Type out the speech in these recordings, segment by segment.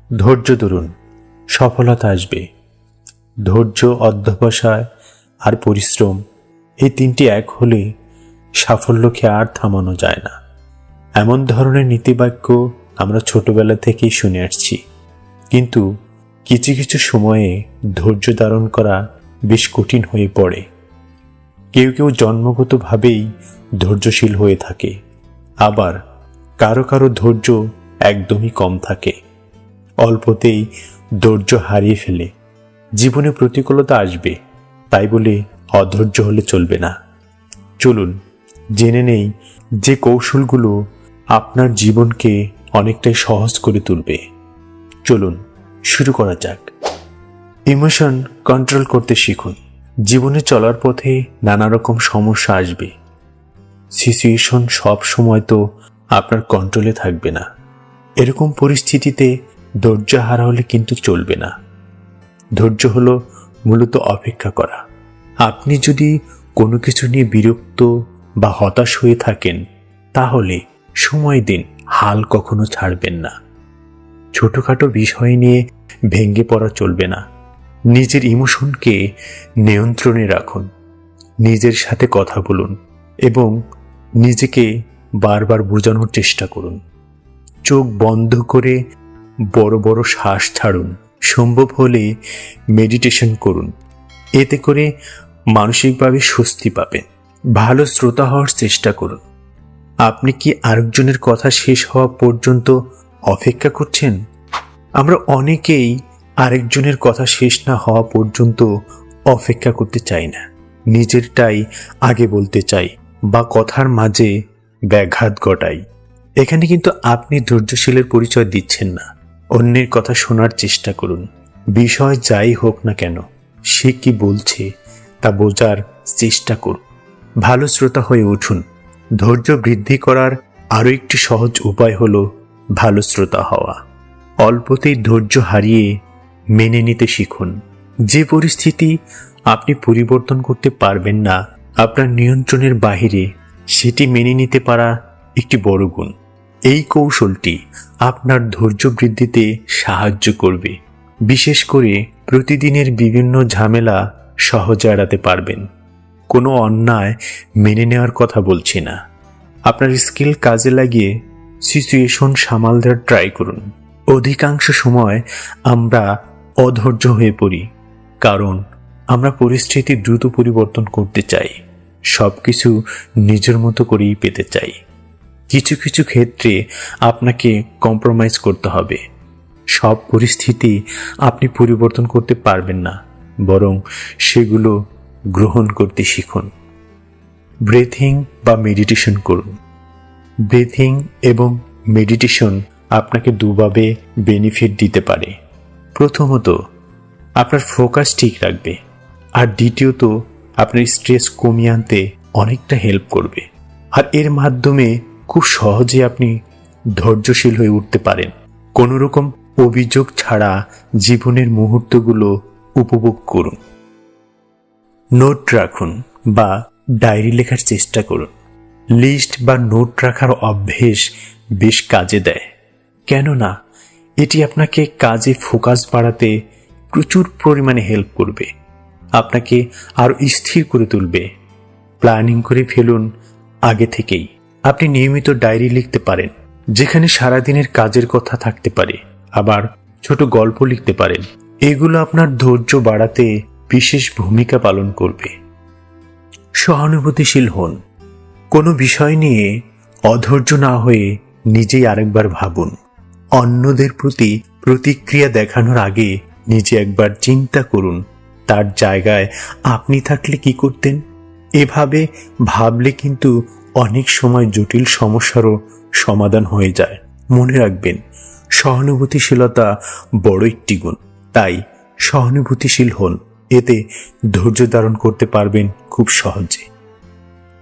ধৈর্য ধরুন, সফলতা আসবে। ধৈর্য, অধ্যবসায় আর পরিশ্রম, এই তিনটি এক হলে সাফল্যকে আর থামানো যায় না। এমন ধরনের নীতিবাক্য আমরা ছোটবেলা থেকেই শুনে আসছি, কিন্তু কিছু কিছু সময়ে ধৈর্য ধারণ করা বেশ কঠিন হয়ে পড়ে। কেউ কেউ জন্মগতভাবেই ধৈর্যশীল হয়ে থাকে, আবার কারো কারো ধৈর্য একদমই কম থাকে। অল্পতেই ধৈর্য হারিয়ে ফেলে। জীবনে প্রতিকূলতা আসবে, তাই বলে অধৈর্য হলে চলবে না। চলুন জেনে নেই যে কৌশলগুলো আপনার জীবনকে অনেকটাই সহজ করে তুলবে। চলুন শুরু করা যাক। ইমোশন কন্ট্রোল করতে শিখুন। জীবনে চলার পথে নানা রকম সমস্যা আসবে। সিচুয়েশন সব সময় তো আপনার কন্ট্রোলে থাকবে না। এরকম পরিস্থিতিতে ধৈর্য হারা হলে কিন্তু চলবে না। ধৈর্য হলো মূলত অপেক্ষা করা। আপনি যদি কোনো কিছু নিয়ে বিরক্ত বা হতাশ হয়ে থাকেন, তাহলে সময় দিন, হাল কখনো ছাড়বেন না। ছোটখাটো বিষয় নিয়ে ভেঙে পড়া চলবে না। নিজের ইমোশনকে নিয়ন্ত্রণে রাখুন। নিজের সাথে কথা বলুন এবং নিজেকে বারবার বোঝানোর চেষ্টা করুন। চোখ বন্ধ করে বড় বড় শ্বাস ছাড়ুন। সম্ভব হলে মেডিটেশন করুন। এতে করে মানসিকভাবে স্বস্তি পাবেন। ভালো শ্রোতা হওয়ার চেষ্টা করুন। আপনি কি আরেকজনের কথা শেষ হওয়া পর্যন্ত অপেক্ষা করছেন? আমরা অনেকেই আরেকজনের কথা শেষ না হওয়া পর্যন্ত অপেক্ষা করতে চাই না। নিজেরটাই আগে বলতে চাই বা কথার মাঝে ব্যাঘাত ঘটাই। এখানে কিন্তু আপনি ধৈর্যশীলের পরিচয় দিচ্ছেন না। অন্যের কথা শোনার চেষ্টা করুন। বিষয় যাই হোক না কেন, সে কি বলছে তা বোঝার চেষ্টা করুন। ভালো শ্রোতা হয়ে উঠুন। ধৈর্য বৃদ্ধি করার আরও একটি সহজ উপায় হলো ভালো শ্রোতা হওয়া। অল্পতেই ধৈর্য হারিয়ে মেনে নিতে শিখুন। যে পরিস্থিতি আপনি পরিবর্তন করতে পারবেন না, আপনার নিয়ন্ত্রণের বাহিরে, সেটি মেনে নিতে পারা একটি বড় গুণ। এই কৌশলটি আপনার ধৈর্য বৃদ্ধিতে সাহায্য করবে। বিশেষ করে প্রতিদিনের বিভিন্ন ঝামেলা সহজে এড়াতে পারবেন। কোনো অন্যায় মেনে নেওয়ার কথা বলছি না। আপনার স্কিল কাজে লাগিয়ে সিচুয়েশন সামাল দেওয়ার ট্রাই করুন। অধিকাংশ সময় আমরা অধৈর্য হয়ে পড়ি, কারণ আমরা পরিস্থিতি দ্রুত পরিবর্তন করতে চাই। সবকিছু নিজের মতো করেই পেতে চাই। কিছু কিছু ক্ষেত্রে আপনাকে কম্প্রোমাইজ করতে হবে। সব পরিস্থিতি আপনি পরিবর্তন করতে পারবেন না, বরং সেগুলো গ্রহণ করতে শিখুন। ব্রিথিং বা মেডিটেশন করুন। ব্রিথিং এবং মেডিটেশন আপনাকে দুভাবে বেনিফিট দিতে পারে। প্রথমত, আপনার ফোকাস ঠিক রাখবে, আর দ্বিতীয়ত আপনার স্ট্রেস কমিয়ে আনতে অনেকটা হেল্প করবে। আর এর মাধ্যমে খুব সহজে আপনি ধৈর্যশীল হয়ে উঠতে পারেন। কোনো রকম অভিযোগ ছাড়া জীবনের মুহূর্তগুলো উপভোগ করুন। নোট রাখুন বা ডায়েরি লেখার চেষ্টা করুন। লিস্ট বা নোট রাখার অভ্যেস বেশ কাজে দেয়, কেননা এটি আপনাকে কাজে ফোকাস বাড়াতে প্রচুর পরিমাণে হেল্প করবে। আপনাকে আরও স্থির করে তুলবে। প্ল্যানিং করে ফেলুন আগে থেকেই। আপনি নিয়মিত ডায়েরি লিখতে পারেন, যেখানে সারাদিনের কাজের কথা থাকতে পারে। আবার ছোট গল্প লিখতে পারেন। এগুলো আপনার ধৈর্য বাড়াতে বিশেষ ভূমিকা পালন করবে। সহানুভূতিশীল হন। কোনো বিষয় নিয়ে অধৈর্য না হয়ে নিজেই আরেকবার ভাবুন। অন্যদের প্রতি প্রতিক্রিয়া দেখানোর আগে নিজে একবার চিন্তা করুন, তার জায়গায় আপনি থাকলে কি করতেন। এভাবে ভাবলে কিন্তু অনেক সময় জটিল সমস্যারও সমাধান হয়ে যায়। মনে রাখবেন, সহানুভূতিশীলতা বড় একটি গুণ। তাই সহানুভূতিশীল হন। এতে ধৈর্য ধারণ করতে পারবেন খুব সহজে।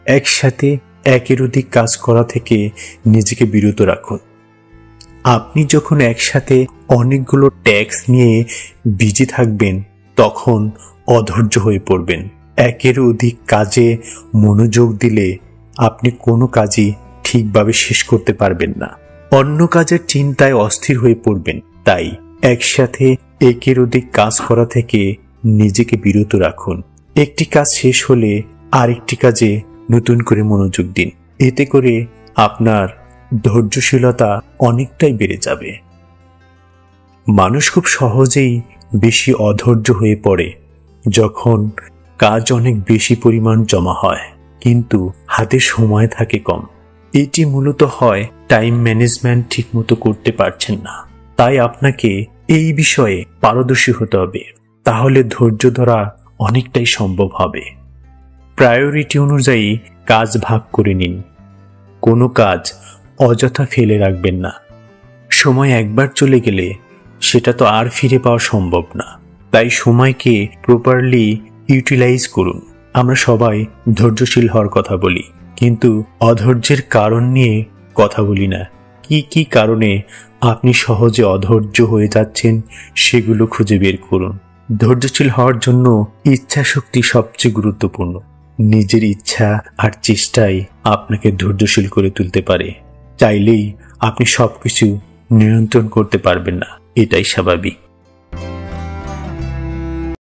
একসাথে একের অধিক কাজ করা থেকে নিজেকে বিরত রাখুন। আপনি যখন একসাথে অনেকগুলো ট্যাক্স নিয়ে বিজি থাকবেন, তখন অধৈর্য হয়ে পড়বেন। একের অধিক কাজে মনোযোগ দিলে আপনি কোনো কাজই ঠিকভাবে শেষ করতে পারবেন না। অন্য কাজের চিন্তায় অস্থির হয়ে পড়বেন। তাই একসাথে একের অধিক কাজ করা থেকে নিজেকে বিরত রাখুন। একটি কাজ শেষ হলে আরেকটি কাজে নতুন করে মনোযোগ দিন। এতে করে আপনার ধৈর্যশীলতা অনেকটাই বেড়ে যাবে। মানুষ খুব সহজেই বেশি অধৈর্য হয়ে পড়ে যখন কাজ অনেক বেশি পরিমাণ জমা হয় কিন্তু হাতে সময় থাকে কম। এটি মূলত হয় টাইম ম্যানেজমেন্ট ঠিকমতো করতে পারছেন না। তাই আপনাকে এই বিষয়ে পারদর্শী হতে হবে, তাহলে ধৈর্য ধরা অনেকটাই সম্ভব হবে। প্রায়োরিটি অনুযায়ী কাজ ভাগ করে নিন। কোনো কাজ অযথা ফেলে রাখবেন না। সময় একবার চলে গেলে সেটা তো আর ফিরে পাওয়া সম্ভব না। তাই সময়কে প্রপারলি ইউটিলাইজ করুন। আমরা সবাই ধৈর্যশীল হওয়ার কথা বলি, কিন্তু অধৈর্যের কারণ নিয়ে কথা বলি না। কি কি কারণে আপনি সহজে অধৈর্য হয়ে যাচ্ছেন সেগুলো খুঁজে বের করুন। ধৈর্যশীল হওয়ার জন্য ইচ্ছা শক্তি সবচেয়ে গুরুত্বপূর্ণ। নিজের ইচ্ছা আর চেষ্টাই আপনাকে ধৈর্যশীল করে তুলতে পারে। চাইলেই আপনি সবকিছু নিয়ন্ত্রণ করতে পারবেন না, এটাই স্বাভাবিক।